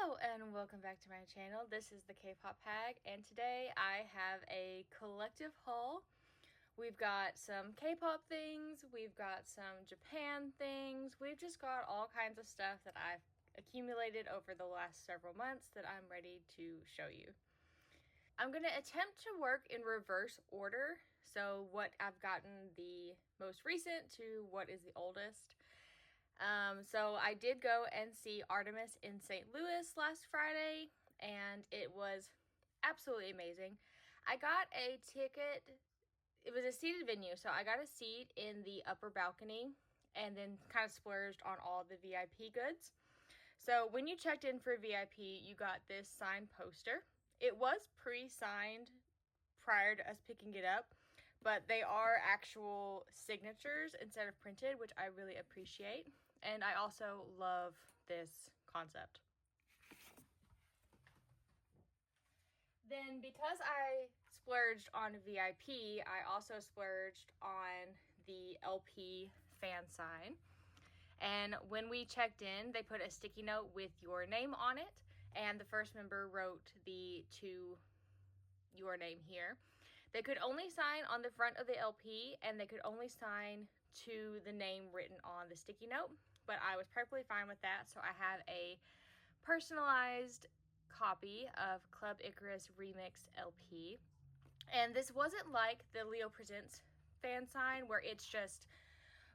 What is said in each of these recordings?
Hello and welcome back to my channel. This is the K-Pop-Hag, and today I have a collective haul. We've got some K-pop things, we've got some Japan things, we've just got all kinds of stuff that I've accumulated over the last several months that I'm ready to show you. I'm going to attempt to work in reverse order, so what I've gotten the most recent to what is the oldest. So I did go and see ARTMS in St. Louis last Friday, and it was absolutely amazing. I got a ticket. It was a seated venue, so I got a seat in the upper balcony and then kind of splurged on all the VIP goods. So when you checked in for VIP, you got this signed poster. It was pre-signed prior to us picking it up, but they are actual signatures instead of printed, which I really appreciate. And I also love this concept. Then because I splurged on VIP, I also splurged on the LP fan sign. And when we checked in, they put a sticky note with your name on it, and the first member wrote your name here. They could only sign on the front of the LP, and they could only sign to the name written on the sticky note, but I was perfectly fine with that. So I have a personalized copy of Club Icarus Remix LP, and this wasn't like the Leo Presents fan sign where it's just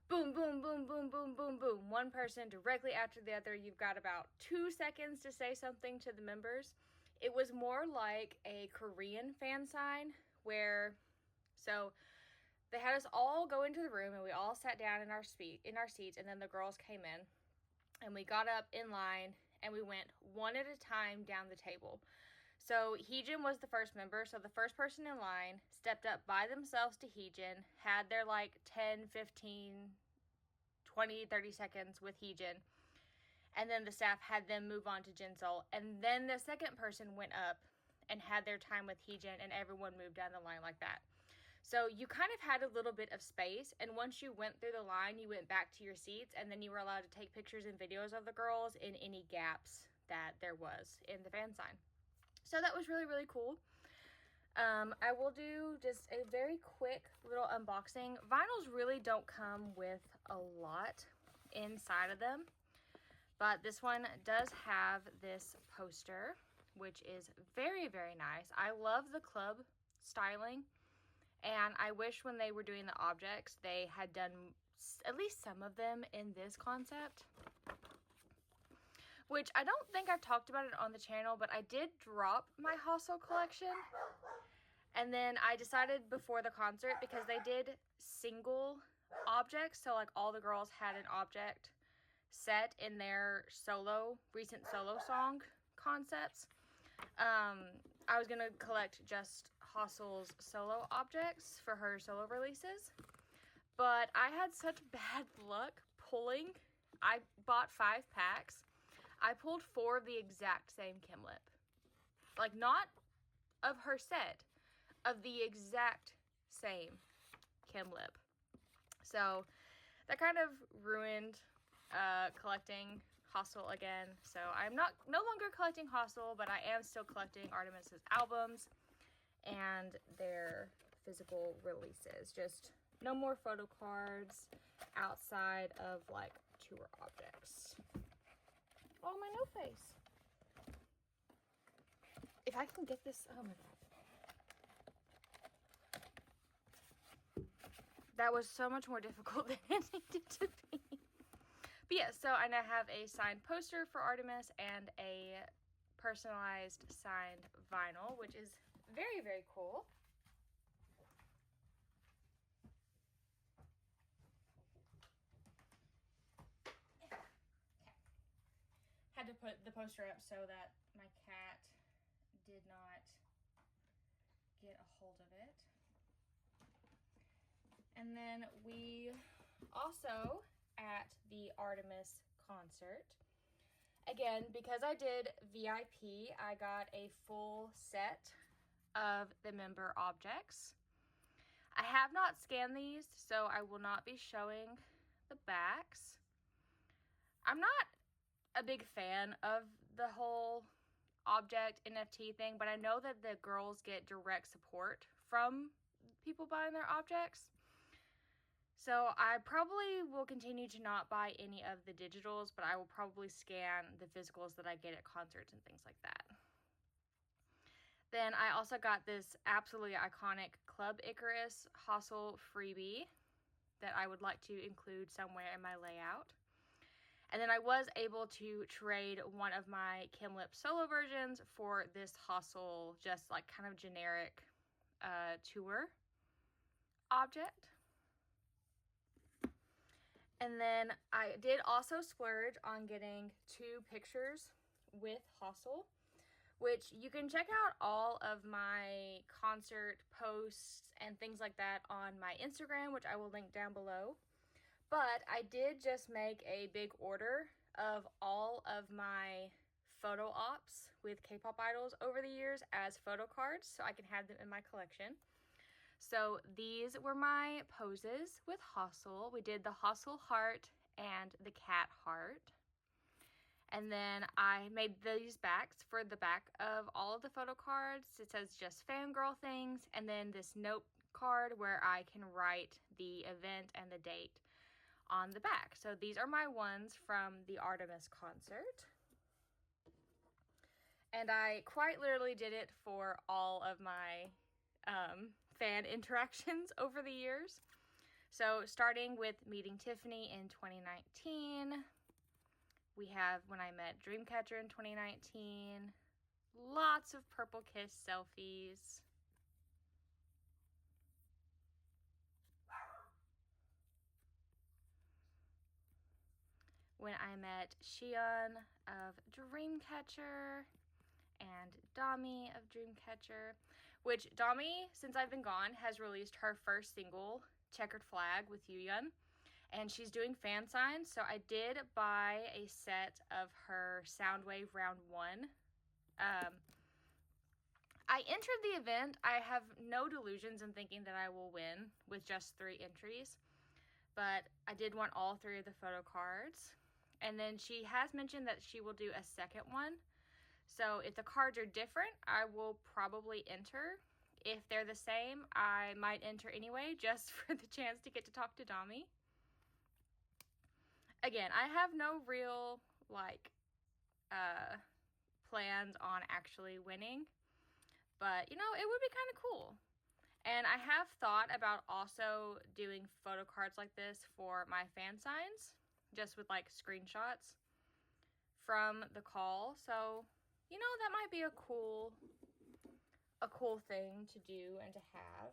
boom, boom, boom, boom, boom, boom, boom, one person directly after the other. You've got about 2 seconds to say something to the members. It was more like a Korean fan sign where, so they had us all go into the room and we all sat down in our seats, and then the girls came in and we got up in line and we went one at a time down the table. So Heejin was the first member, so the first person in line stepped up by themselves to Heejin, had their like 10, 15, 20, 30 seconds with Heejin, and then the staff had them move on to Jinsol, and then the second person went up and had their time with Heejin, and everyone moved down the line like that. So you kind of had a little bit of space, and once you went through the line, you went back to your seats, and then you were allowed to take pictures and videos of the girls in any gaps that there was in the fan sign. So that was really, really cool. I will do just a very quick little unboxing. Vinyls really don't come with a lot inside of them, but this one does have this poster, which is very, very nice. I love the club styling. And I wish when they were doing the objects, they had done at least some of them in this concept. Which I don't think I've talked about it on the channel, but I did drop my Hostel collection. And then I decided before the concert, because they did single objects, so like all the girls had an object set in their recent solo song concepts. I was gonna collect just Hostel's solo objects for her solo releases, but I had such bad luck pulling. I bought 5 packs. I pulled 4 of the exact same Kim lip. Like, not of her set, of the exact same Kim lip. So that kind of ruined collecting Hostel again. So I'm no longer collecting Hostel, but I am still collecting ARTMS's albums and their physical releases. Just no more photo cards outside of like tour objects. Oh, my no face. If I can get this, oh my god. That was so much more difficult than it needed to be. But yeah, so I now have a signed poster for ARTMS and a personalized signed vinyl, which is very, very cool. Okay. Had to put the poster up so that my cat did not get a hold of it. And then we also, at the ARTMS concert, again, because I did VIP, I got a full set of the member objects. I have not scanned these, so I will not be showing the backs. I'm not a big fan of the whole object NFT thing, but I know that the girls get direct support from people buying their objects. So I probably will continue to not buy any of the digitals, but I will probably scan the physicals that I get at concerts and things like that. Then I also got this absolutely iconic Club Icarus Hostel freebie that I would like to include somewhere in my layout. And then I was able to trade one of my Kim Lip solo versions for this Hostel, just like kind of generic tour object. And then I did also splurge on getting 2 pictures with Hostel, which you can check out all of my concert posts and things like that on my Instagram, which I will link down below. But I did just make a big order of all of my photo ops with K-pop idols over the years as photo cards, so I can have them in my collection. So these were my poses with Hostel. We did the Hostel heart and the cat heart. And then I made these backs for the back of all of the photo cards. It says just fangirl things, and then this note card where I can write the event and the date on the back. So these are my ones from the ARTMS concert. And I quite literally did it for all of my fan interactions over the years. So starting with meeting Tiffany in 2019, we have when I met Dreamcatcher in 2019, lots of Purple Kiss selfies. When I met Xion of Dreamcatcher and Dami of Dreamcatcher, which Dami, since I've been gone, has released her first single, Checkered Flag, with Yuyeon, and she's doing fan signs, so I did buy a set of her Soundwave Round 1. I entered the event. I have no delusions in thinking that I will win with just 3 entries, but I did want all 3 of the photo cards. And then she has mentioned that she will do a second one. So if the cards are different, I will probably enter. If they're the same, I might enter anyway, just for the chance to get to talk to Dami. Again, I have no real, plans on actually winning. But, you know, it would be kind of cool. And I have thought about also doing photo cards like this for my fan signs, just with, screenshots from the call. So, you know, that might be a cool thing to do and to have.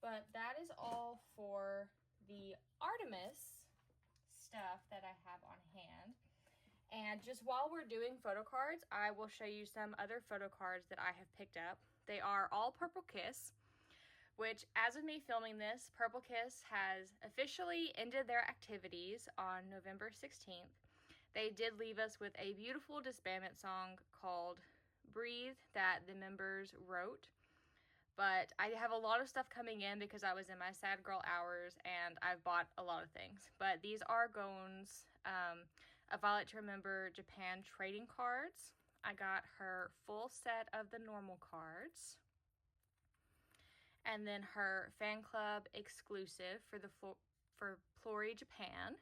But that is all for the ARTMS stuff that I have on hand. And just while we're doing photo cards, I will show you some other photo cards that I have picked up. They are all Purple Kiss, which, as of me filming this, Purple Kiss has officially ended their activities on November 16th. They did leave us with a beautiful disbandment song called Breathe that the members wrote. But I have a lot of stuff coming in because I was in my sad girl hours and I've bought a lot of things. But these are Gon's A Violet to Remember Japan trading cards. I got her full set of the normal cards. And then her fan club exclusive for Flori Japan.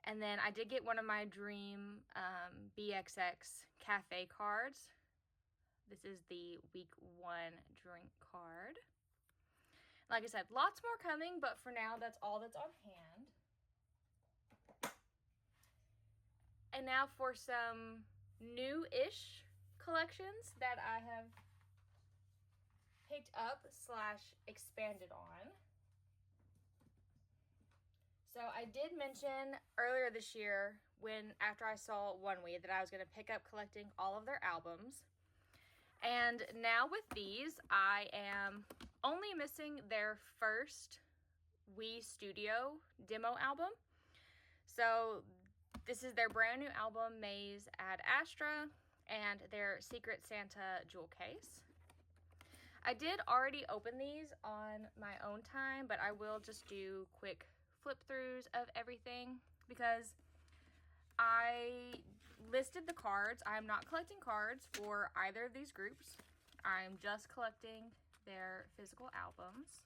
And then I did get one of my Dream BXX Cafe cards. This is the week 1 drink card. Like I said, lots more coming, but for now, that's all that's on hand. And now for some new-ish collections that I have picked up / expanded on. So I did mention earlier this year, after I saw ONEWE, that I was going to pick up collecting all of their albums. And now with these, I am only missing their first WE Studio demo album. So this is their brand new album, Maze Ad Astra, and their Secret Santa jewel case. I did already open these on my own time, but I will just do quick flip throughs of everything because I listed the cards. I'm not collecting cards for either of these groups. I'm just collecting their physical albums.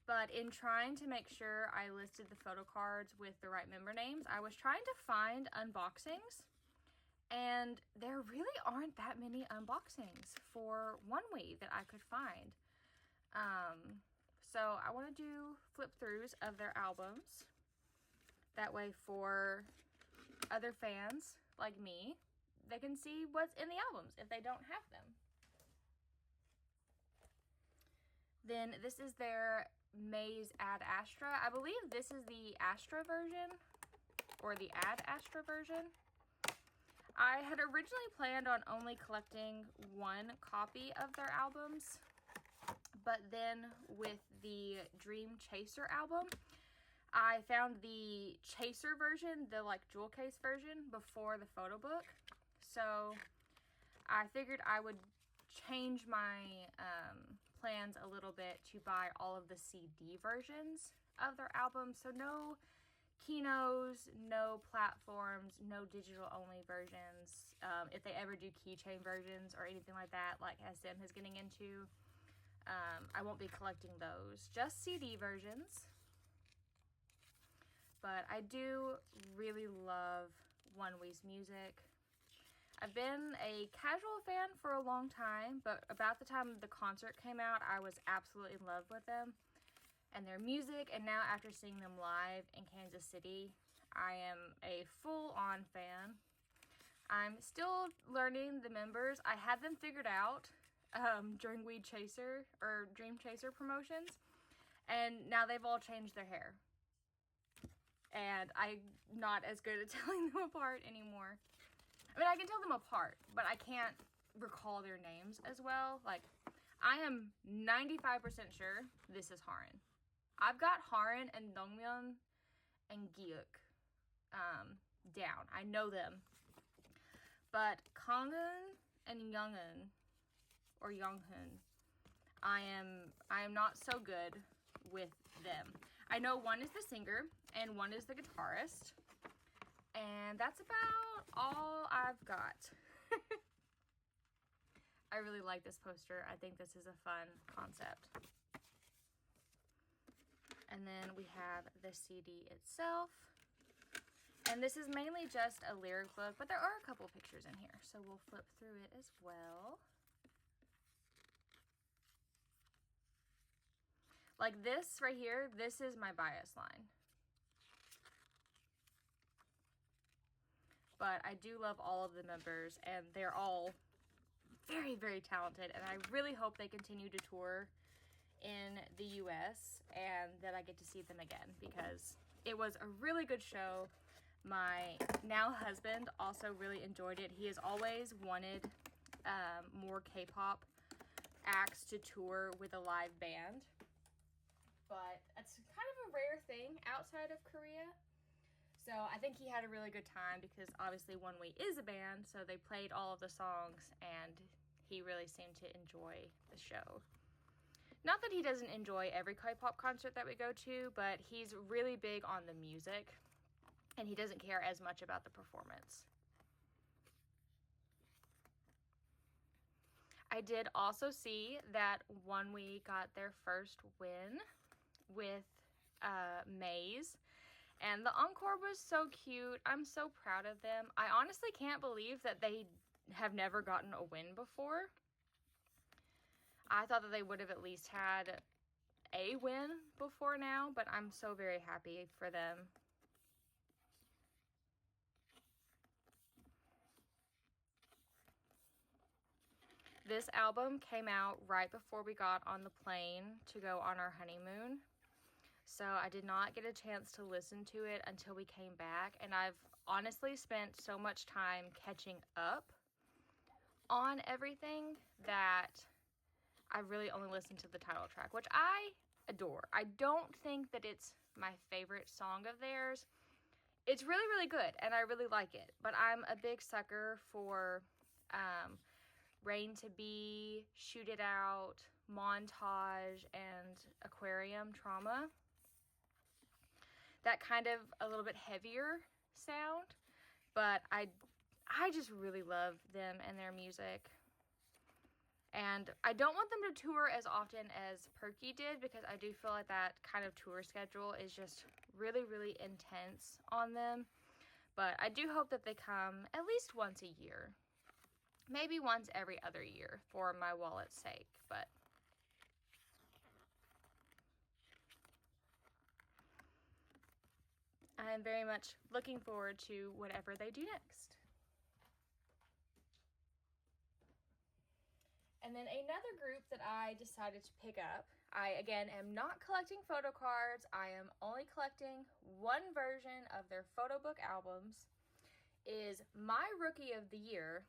But in trying to make sure I listed the photo cards with the right member names, I was trying to find unboxings. And there really aren't that many unboxings for ONEWE that I could find. So I want to do flip-throughs of their albums. That way for other fans like me, they can see what's in the albums if they don't have them. Then this is their Maze Ad Astra. I believe this is the Astra version, or the Ad Astra version. I had originally planned on only collecting one copy of their albums, but then with the Dream Chaser album, I found the Chaser version, the like jewel case version, before the photo book. So I figured I would change my plans a little bit to buy all of the CD versions of their albums. So no Kinos, no platforms, no digital only versions. If they ever do keychain versions or anything like that, like SM is getting into, I won't be collecting those. Just CD versions. But I do really love ONEWE's music. I've been a casual fan for a long time, but about the time the concert came out, I was absolutely in love with them and their music. And now after seeing them live in Kansas City, I am a full-on fan. I'm still learning the members. I had them figured out during Weed Chaser or Dream Chaser promotions, and now they've all changed their hair. And I'm not as good at telling them apart anymore. I mean, I can tell them apart, but I can't recall their names as well. Like, I am 95% sure this is Harin. I've got Harin and Dongmyeon and Gyeok down. I know them. But Kanghoon and Younghoon, or Younghoon, I am not so good with them. I know one is the singer and one is the guitarist. And that's about all I've got. I really like this poster. I think this is a fun concept. And then we have the CD itself. And this is mainly just a lyric book, but there are a couple pictures in here, so we'll flip through it as well. Like this right here, this is my bias line. But I do love all of the members, and they're all very, very talented, and I really hope they continue to tour in the US and that I get to see them again, because it was a really good show. My now husband also really enjoyed it. He has always wanted more K-pop acts to tour with a live band, but it's kind of a rare thing outside of Korea. So I think he had a really good time because obviously ONEWE is a band, so they played all of the songs and he really seemed to enjoy the show. Not that he doesn't enjoy every K-pop concert that we go to, but he's really big on the music and he doesn't care as much about the performance. I did also see that ONEWE got their first win with Maze. And the encore was so cute. I'm so proud of them. I honestly can't believe that they have never gotten a win before. I thought that they would have at least had a win before now, but I'm so very happy for them. This album came out right before we got on the plane to go on our honeymoon. So I did not get a chance to listen to it until we came back. And I've honestly spent so much time catching up on everything that I really only listened to the title track, which I adore. I don't think that it's my favorite song of theirs. It's really, really good, and I really like it. But I'm a big sucker for Rain to Be, Shoot It Out, Montage, and Aquarium Trauma. That kind of a little bit heavier sound, but I just really love them and their music. And I don't want them to tour as often as Perky did, because I do feel like that kind of tour schedule is just really, really intense on them. But I do hope that they come at least once a year. Maybe once every other year for my wallet's sake, but I'm very much looking forward to whatever they do next. And then another group that I decided to pick up, I again am not collecting photo cards, I am only collecting one version of their photo book albums, is my Rookie of the Year,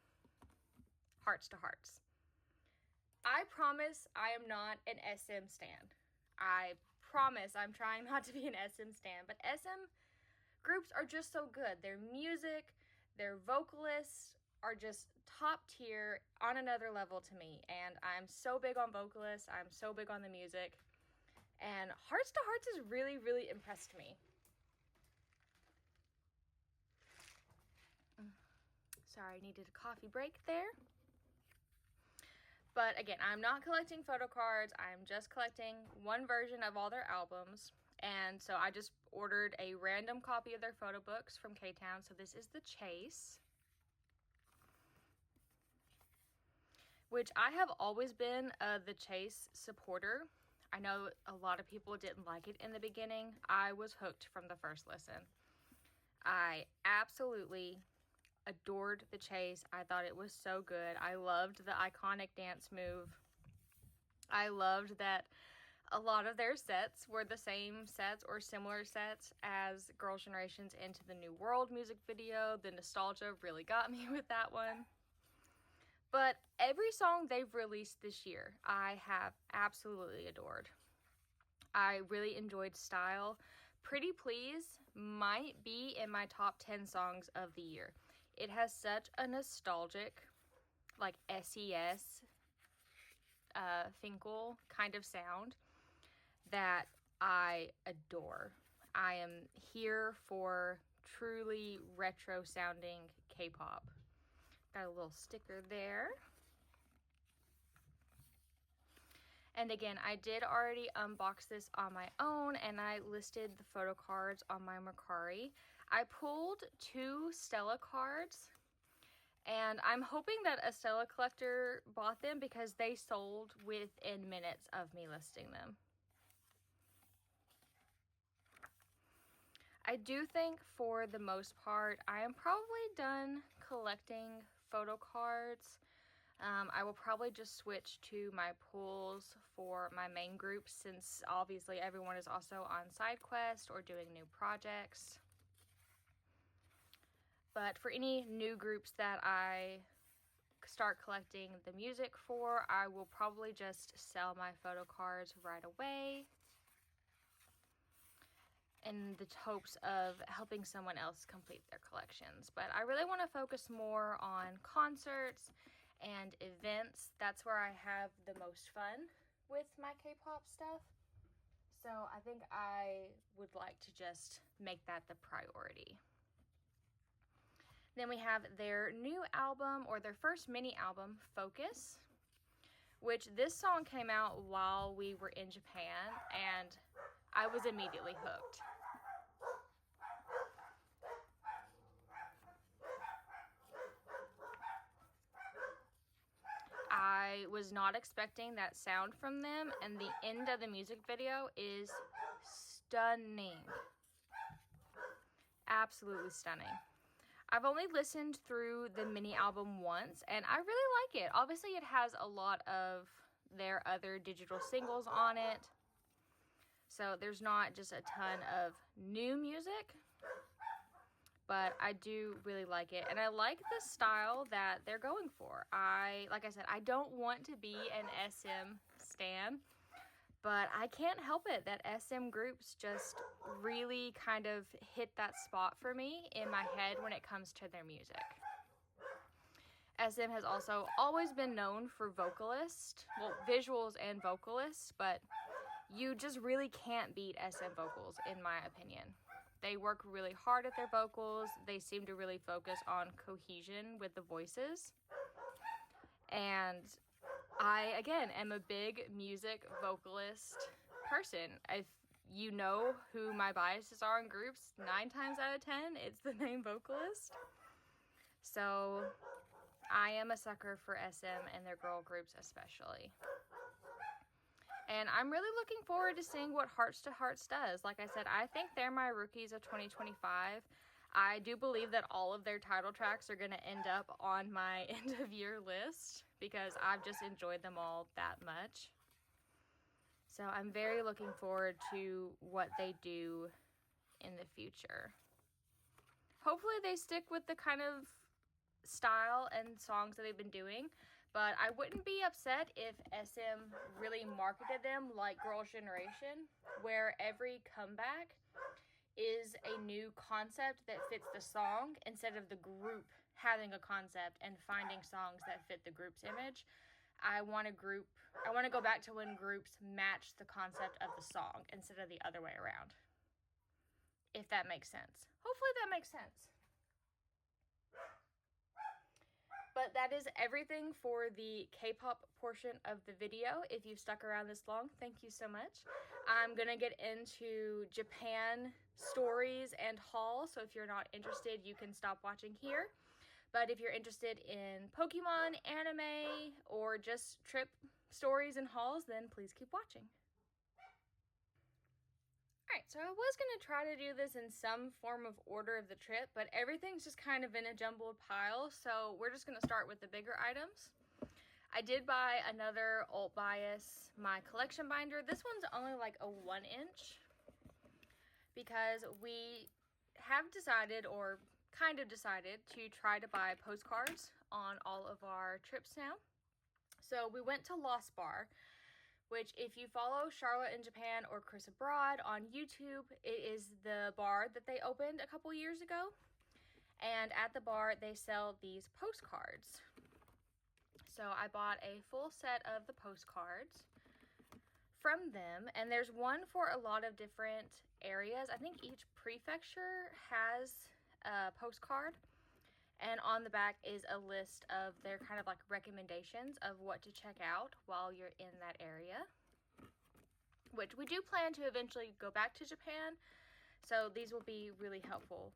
Hearts to Hearts. I promise I am not an SM stan. I promise I'm trying not to be an SM stan, but SM groups are just so good. Their music, their vocalists are just top tier, on another level to me, and I'm so big on vocalists, I'm so big on the music, and Hearts to Hearts has really, really impressed me. Sorry, needed a coffee break there. But again, I'm not collecting photo cards, I'm just collecting one version of all their albums, and so I just ordered a random copy of their photo books from K-Town. So this is the Chase, which I have always been the Chase supporter. I know a lot of people didn't like it in the beginning. I was hooked from the first listen. I absolutely adored the Chase. I thought it was so good. I loved the iconic dance move. I loved that a lot of their sets were the same sets or similar sets as Girls' Generation's Into the New World music video. The nostalgia really got me with that one. But every song they've released this year, I have absolutely adored. I really enjoyed Style. Pretty Please might be in my top 10 songs of the year. It has such a nostalgic, like SES, Finkel kind of sound that I adore. I am here for truly retro sounding K-pop. Got a little sticker there. And again, I did already unbox this on my own, and I listed the photo cards on my Mercari. I pulled 2 Stella cards, and I'm hoping that a Stella collector bought them because they sold within minutes of me listing them. I do think for the most part, I am probably done collecting photo cards. I will probably just switch to my pulls for my main group, since obviously everyone is also on side quest or doing new projects. But for any new groups that I start collecting the music for, I will probably just sell my photo cards right away in the hopes of helping someone else complete their collections. But I really want to focus more on concerts and events. That's where I have the most fun with my K-pop stuff. So I think I would like to just make that the priority. Then we have their new album, or their first mini album, Focus, which this song came out while we were in Japan, and I was immediately hooked. I was not expecting that sound from them, and the end of the music video is stunning. Absolutely stunning. I've only listened through the mini album once, and I really like it. Obviously, it has a lot of their other digital singles on it, so there's not just a ton of new music, but I do really like it, and I like the style that they're going for. Like I said, I don't want to be an SM stan, but I can't help it that SM groups just really kind of hit that spot for me in my head when it comes to their music. SM has also always been known for vocalists, well, visuals and vocalists, but you just really can't beat SM vocals, in my opinion. They work really hard at their vocals. They seem to really focus on cohesion with the voices. And I, again, am a big music vocalist person. If you know who my biases are in groups, 9 times out of 10, it's the main vocalist. So I am a sucker for SM and their girl groups especially. And I'm really looking forward to seeing what Hearts to Hearts does. Like I said, I think they're my rookies of 2025. I do believe that all of their title tracks are going to end up on my end of year list because I've just enjoyed them all that much. So I'm very looking forward to what they do in the future. Hopefully they stick with the kind of style and songs that they've been doing. But I wouldn't be upset if SM really marketed them like Girls' Generation, where every comeback is a new concept that fits the song instead of the group having a concept and finding songs that fit the group's image. I want to go back to when groups match the concept of the song instead of the other way around. If that makes sense. Hopefully that makes sense. But that is everything for the K-pop portion of the video. If you've stuck around this long, thank you so much. I'm gonna get into Japan stories and hauls, so if you're not interested, you can stop watching here. But if you're interested in Pokemon, anime, or just trip stories and hauls, then please keep watching. Alright, so I was going to try to do this in some form of order of the trip, but everything's just kind of in a jumbled pile, so we're just going to start with the bigger items. I did buy another Alt Bias, my collection binder. This one's only like a 1-inch because we have decided, or kind of decided, to try to buy postcards on all of our trips now. So we went to Lost Bar, which if you follow Charlotte in Japan or Chris Abroad on YouTube, it is the bar that they opened a couple years ago. And at the bar, they sell these postcards. So I bought a full set of the postcards from them. And there's one for a lot of different areas. I think each prefecture has a postcard. And on the back is a list of their kind of like recommendations of what to check out while you're in that area. Which we do plan to eventually go back to Japan, so these will be really helpful.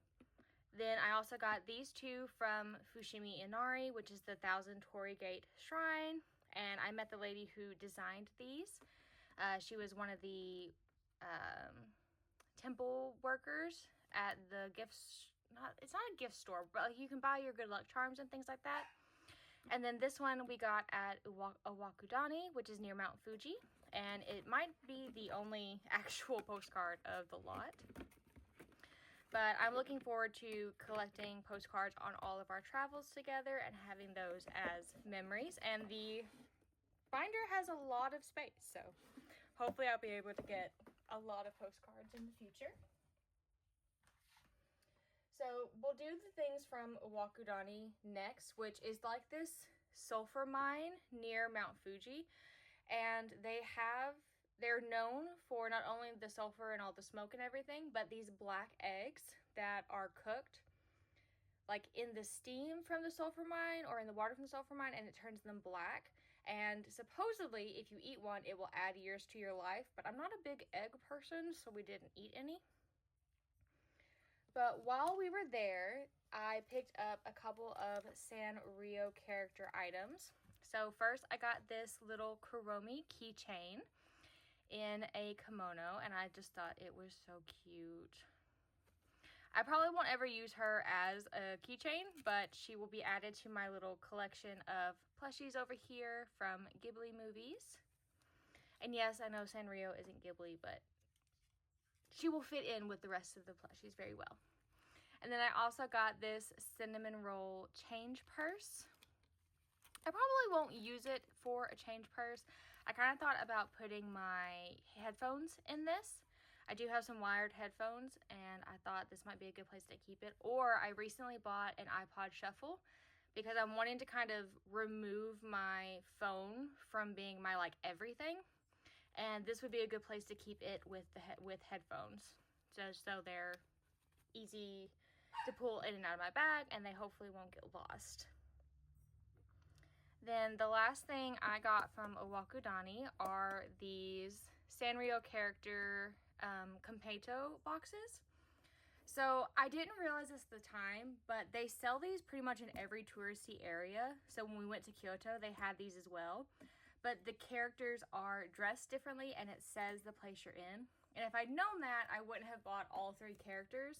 Then I also got these two from Fushimi Inari, which is the 1000 Torii Gate Shrine. And I met the lady who designed these. She was one of the temple workers at the it's not a gift store, but like you can buy your good luck charms and things like that. And then this one we got at Owakudani, which is near Mount Fuji, and it might be the only actual postcard of the lot. But I'm looking forward to collecting postcards on all of our travels together and having those as memories. And the binder has a lot of space, so hopefully I'll be able to get a lot of postcards in the future. So we'll do the things from Owakudani next, which is like this sulfur mine near Mount Fuji. And they're known for not only the sulfur and all the smoke and everything, but these black eggs that are cooked like in the steam from the sulfur mine or in the water from the sulfur mine, and it turns them black. And supposedly if you eat one, it will add years to your life, but I'm not a big egg person, so we didn't eat any. But while we were there, I picked up a couple of Sanrio character items. So first I got this little Kuromi keychain in a kimono, and I just thought it was so cute. I probably won't ever use her as a keychain, but she will be added to my little collection of plushies over here from Ghibli movies. And yes, I know Sanrio isn't Ghibli, but she will fit in with the rest of the plushies very well. And then I also got this cinnamon roll change purse. I probably won't use it for a change purse. I kind of thought about putting my headphones in this. I do have some wired headphones, and I thought this might be a good place to keep it. Or I recently bought an iPod Shuffle because I'm wanting to kind of remove my phone from being my like everything. And this would be a good place to keep it with headphones, just so they're easy to pull in and out of my bag, and they hopefully won't get lost. Then the last thing I got from Owakudani are these Sanrio character Kompeto boxes. So I didn't realize this at the time, but they sell these pretty much in every touristy area. So when we went to Kyoto, they had these as well. But the characters are dressed differently, and it says the place you're in. And if I'd known that, I wouldn't have bought all 3 characters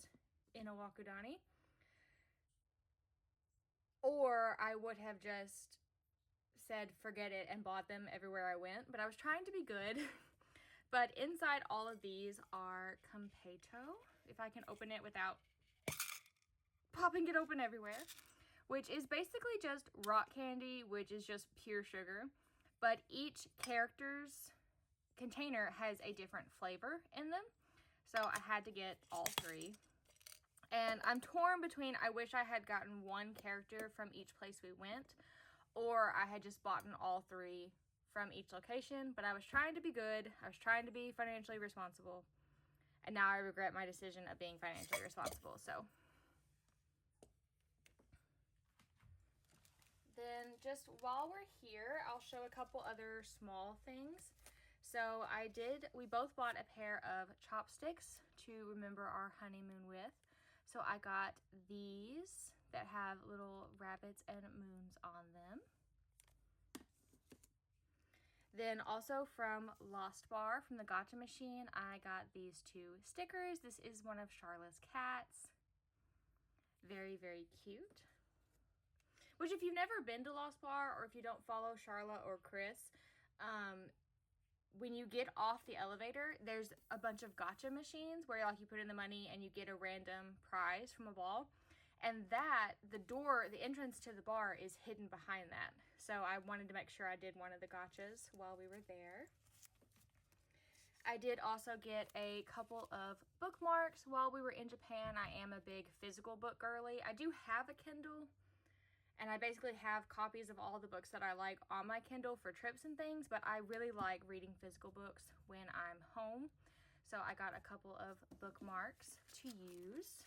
in Owakudani. Or I would have just said forget it and bought them everywhere I went. But I was trying to be good. But inside all of these are Kompeto, if I can open it without popping it open everywhere, which is basically just rock candy, which is just pure sugar. But each character's container has a different flavor in them. So I had to get all 3. And I'm torn between, I wish I had gotten 1 character from each place we went, or I had just bought all 3 from each location. But I was trying to be good. I was trying to be financially responsible. And now I regret my decision of being financially responsible. So then just while we're here, I'll show a couple other small things. So we both bought a pair of chopsticks to remember our honeymoon with. So I got these that have little rabbits and moons on them. Then also from Lost Bar, from the Gacha machine, I got these 2 stickers. This is one of Charlotte's cats. Very, very cute. Which, if you've never been to Lost Bar, or if you don't follow Charlotte or Chris, when you get off the elevator, there's a bunch of gacha machines where like you put in the money and you get a random prize from a ball. And the entrance to the bar is hidden behind that. So I wanted to make sure I did one of the gachas while we were there. I did also get a couple of bookmarks while we were in Japan. I am a big physical book girly. I do have a Kindle, and I basically have copies of all the books that I like on my Kindle for trips and things, but I really like reading physical books when I'm home. So I got a couple of bookmarks to use.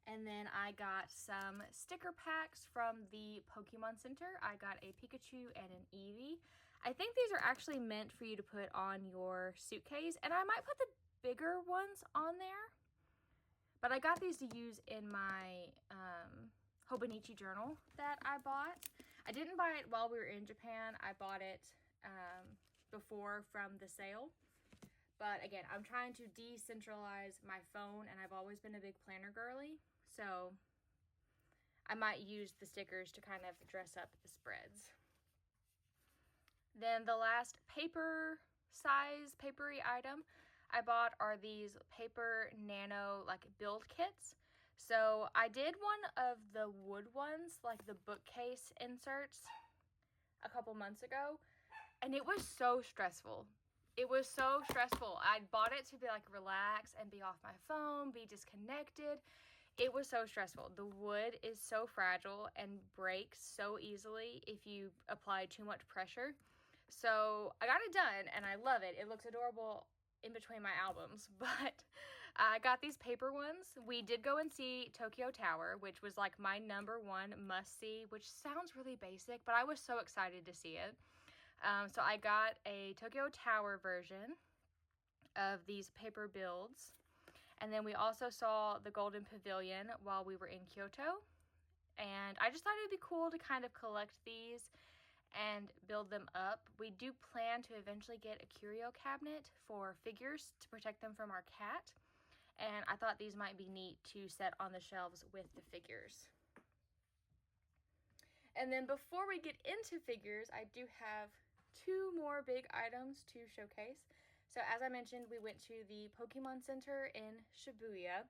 And then I got some sticker packs from the Pokémon Center. I got a Pikachu and an Eevee. I think these are actually meant for you to put on your suitcase, and I might put the bigger ones on there. But I got these to use in my Hobonichi journal that I bought. I didn't buy it while we were in Japan. I bought it before from the sale. But again, I'm trying to decentralize my phone, and I've always been a big planner girly. So I might use the stickers to kind of dress up the spreads. Then the last papery item I bought are these paper nano like build kits. So I did one of the wood ones, like the bookcase inserts, a couple months ago, and it was so stressful. It was so stressful. I bought it to be like relax and be off my phone, be disconnected. It was so stressful. The wood is so fragile and breaks so easily if you apply too much pressure. So I got it done and I love it. It looks adorable in between my albums, but I got these paper ones. We did go and see Tokyo Tower, which was like my #1 must see, which sounds really basic, but I was so excited to see it. So I got a Tokyo Tower version of these paper builds. And then we also saw the Golden Pavilion while we were in Kyoto. And I just thought it'd be cool to kind of collect these and build them up. We do plan to eventually get a curio cabinet for figures to protect them from our cat. And I thought these might be neat to set on the shelves with the figures. And then before we get into figures, I do have 2 more big items to showcase. So as I mentioned, we went to the Pokémon Center in Shibuya,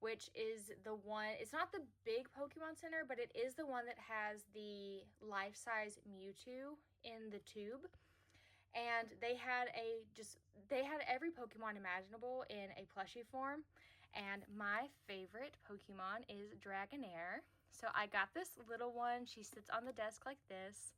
which is the one, it's not the big Pokémon Center, but it is the one that has the life-size Mewtwo in the tube. And they had every Pokemon imaginable in a plushie form. And my favorite Pokemon is Dragonair. So I got this little one. She sits on the desk like this.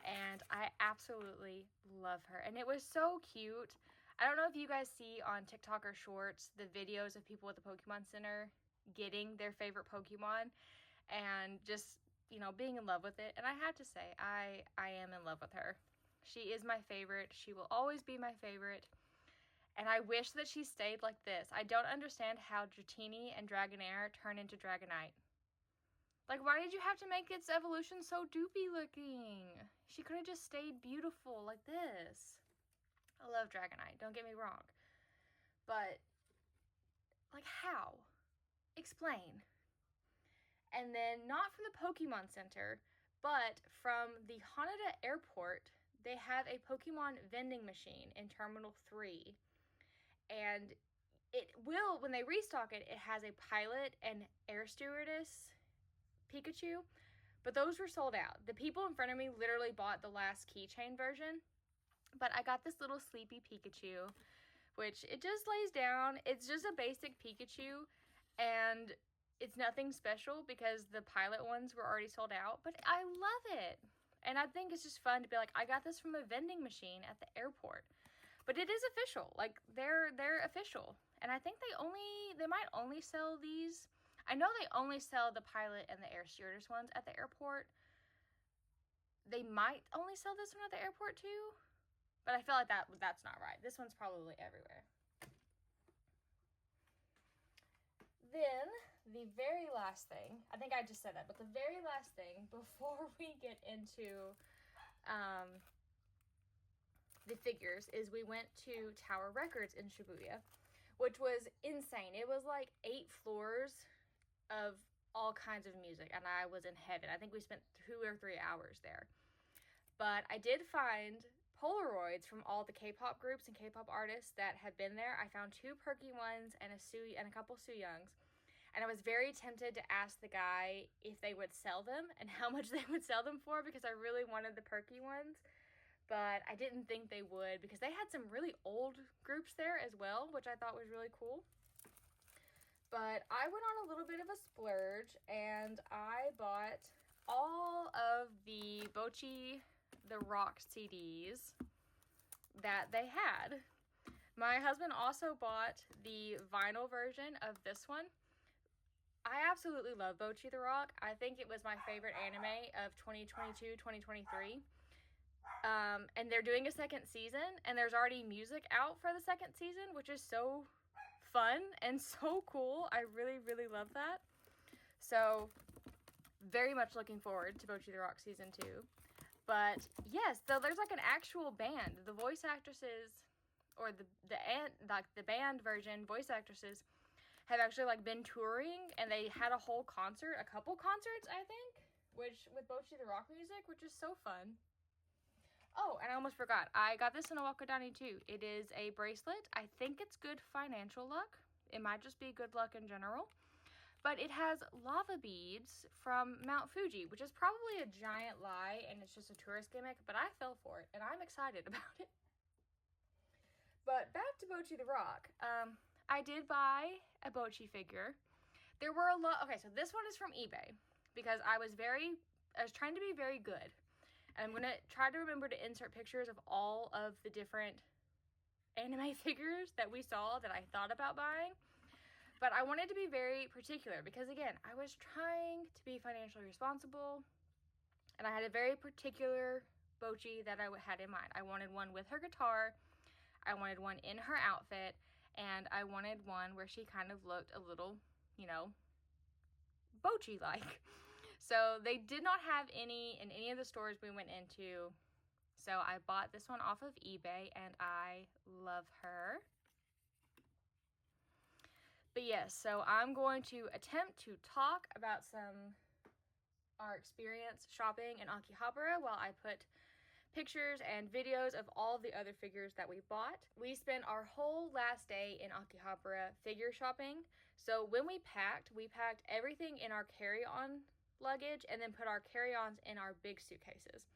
And I absolutely love her. And it was so cute. I don't know if you guys see on TikTok or Shorts the videos of people at the Pokemon Center getting their favorite Pokemon and just, you know, being in love with it. And I have to say, I am in love with her. She is my favorite. She will always be my favorite. And I wish that she stayed like this. I don't understand how Dratini and Dragonair turn into Dragonite. Like, why did you have to make its evolution so doopy looking? She could have just stayed beautiful like this. I love Dragonite, don't get me wrong. But, like, how? Explain. And then, not from the Pokemon Center, but from the Haneda Airport, they have a Pokemon vending machine in Terminal 3. And it will, when they restock it, it has a pilot and air stewardess Pikachu, but those were sold out. The people in front of me literally bought the last keychain version, but I got this little sleepy Pikachu, which it just lays down. It's just a basic Pikachu, and it's nothing special because the pilot ones were already sold out, but I love it. And I think it's just fun to be like, I got this from a vending machine at the airport. But it is official. Like, they're official. And I think they might only sell these. I know they only sell the pilot and the air stewardess ones at the airport. They might only sell this one at the airport too. But I feel like that's not right. This one's probably everywhere. Then, the very last thing, I think I just said that, but the very last thing before we get into the figures is we went to Tower Records in Shibuya, which was insane. It was like 8 floors of all kinds of music, and I was in heaven. I think we spent 2 or 3 hours there. But I did find Polaroids from all the K-pop groups and K-pop artists that had been there. I found 2 Perky ones and a couple Sooyoungs. And I was very tempted to ask the guy if they would sell them and how much they would sell them for, because I really wanted the Perky ones. But I didn't think they would, because they had some really old groups there as well, which I thought was really cool. But I went on a little bit of a splurge, and I bought all of the Bocchi the Rock CDs that they had. My husband also bought the vinyl version of this one. I absolutely love Bocchi the Rock. I think it was my favorite anime of 2022-2023. And they're doing a second season, and there's already music out for the second season, which is so fun and so cool. I really, really love that. So, very much looking forward to Bocchi the Rock Season 2. But, yes, so there's like an actual band. The voice actresses, or the band version voice actresses, have actually like been touring, and they had a whole concert, a couple concerts, I think, with Bocchi the Rock music, which is so fun. Oh, and I almost forgot. I got this in a Wakadani too. It is a bracelet. I think it's good financial luck. It might just be good luck in general. But it has lava beads from Mount Fuji, which is probably a giant lie, and it's just a tourist gimmick, but I fell for it, and I'm excited about it. But back to Bocchi the Rock. I did buy a Bocchi figure. There were a lot. Okay, so this one is from eBay, because I was trying to be very good. And I'm going to try to remember to insert pictures of all of the different anime figures that we saw that I thought about buying. But I wanted to be very particular because, again, I was trying to be financially responsible. And I had a very particular Bocchi that I had in mind. I wanted one with her guitar. I wanted one in her outfit. And I wanted one where she kind of looked a little, you know, Bocchi-like. So they did not have any in any of the stores we went into. So I bought this one off of eBay, and I love her. But yes, so I'm going to attempt to talk about our experience shopping in Akihabara while I put pictures and videos of all the other figures that we bought. We spent our whole last day in Akihabara figure shopping. So when we packed everything in our carry-on luggage and then put our carry-ons in our big suitcases.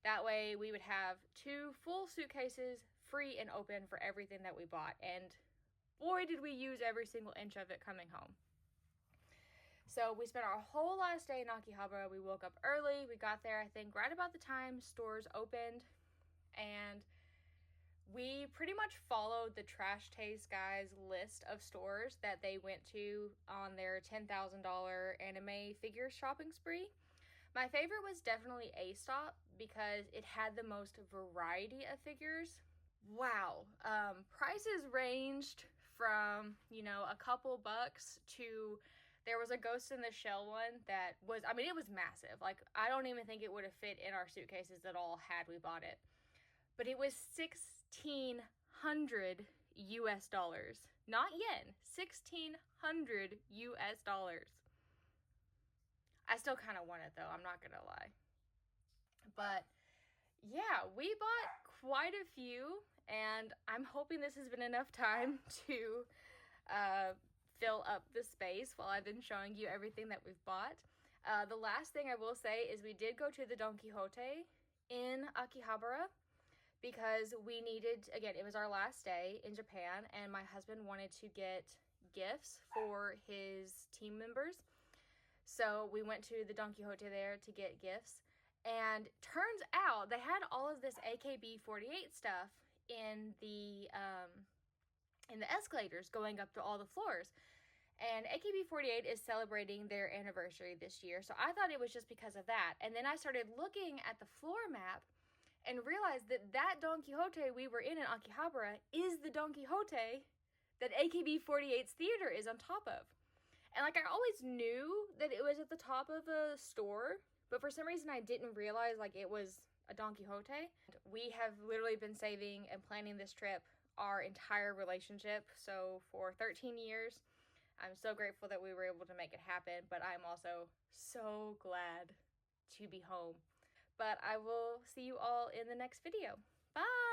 That way we would have 2 full suitcases free and open for everything that we bought, and boy did we use every single inch of it coming home. So we spent our whole last day in Akihabara. We woke up early. We got there, I think, right about the time stores opened, and We pretty much followed the Trash Taste guys list of stores that they went to on their $10,000 anime figure shopping spree. My favorite was definitely A-Stop because it had the most variety of figures. Wow. Prices ranged from, you know, a couple bucks to, there was a Ghost in the Shell one that was, I mean, it was massive. Like, I don't even think it would have fit in our suitcases at all had we bought it. But it was 1,600 US dollars. Not yen, 1,600 US dollars. I still kind of want it though, I'm not gonna lie. But yeah, we bought quite a few, and I'm hoping this has been enough time to fill up the space while I've been showing you everything that we've bought. The last thing I will say is we did go to the Don Quixote in Akihabara because we needed, again, it was our last day in Japan, and my husband wanted to get gifts for his team members. So we went to the Don Quixote there to get gifts. And turns out they had all of this AKB48 stuff in the escalators going up to all the floors. And AKB48 is celebrating their anniversary this year, so I thought it was just because of that. And then I started looking at the floor map and realized that that Don Quixote we were in Akihabara is the Don Quixote that AKB48's theater is on top of. And like, I always knew that it was at the top of a store, but for some reason I didn't realize like it was a Don Quixote. We have literally been saving and planning this trip our entire relationship. So for 13 years, I'm so grateful that we were able to make it happen, but I'm also so glad to be home. But I will see you all in the next video. Bye!